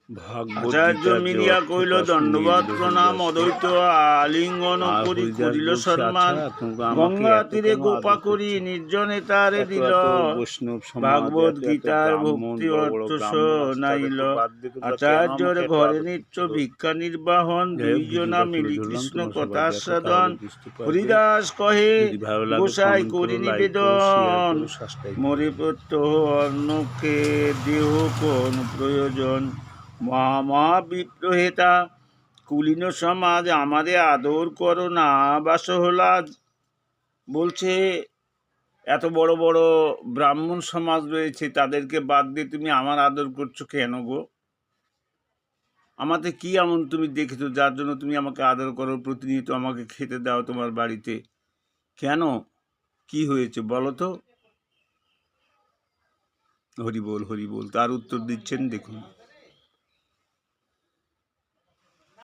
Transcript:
আচার্য মিলিয়া কইল দণ্ডবাদ প্রণাম অদ্বৈত আলিঙ্গন করি করিল সম্মান গঙ্গা তীরে গোপা করি নির্জনে তারে দিল ভাগবত গীতার ভক্তি অর্থ শোনাইল আচার্যর ঘরে নিত্য ভিক্ষা নির্বাহন দুইজনা মিলি কৃষ্ণ কথা সাধন হরিদাস কহে গোসাই করি নিবেদন মরে প্রত্যহ অন্নকে দেহ কোন প্রয়োজন মহা বিপ্রহেতা কুলীন সমাজ আমাদের আদর করো না বাসহলাজ বলছে এত বড় বড় ব্রাহ্মণ সমাজ রয়েছে তাদেরকে বাদ দিয়ে তুমি আমার আদর করছো কেন গো? আমাদের কি এমন তুমি দেখেছো যার জন্য তুমি আমাকে আদর করো, প্রতিনিয়ত আমাকে খেতে দাও তোমার বাড়িতে? কেন, কি হয়েছে বলো তো? হরি বল হরি বল। তার উত্তর দিচ্ছেন দেখুন।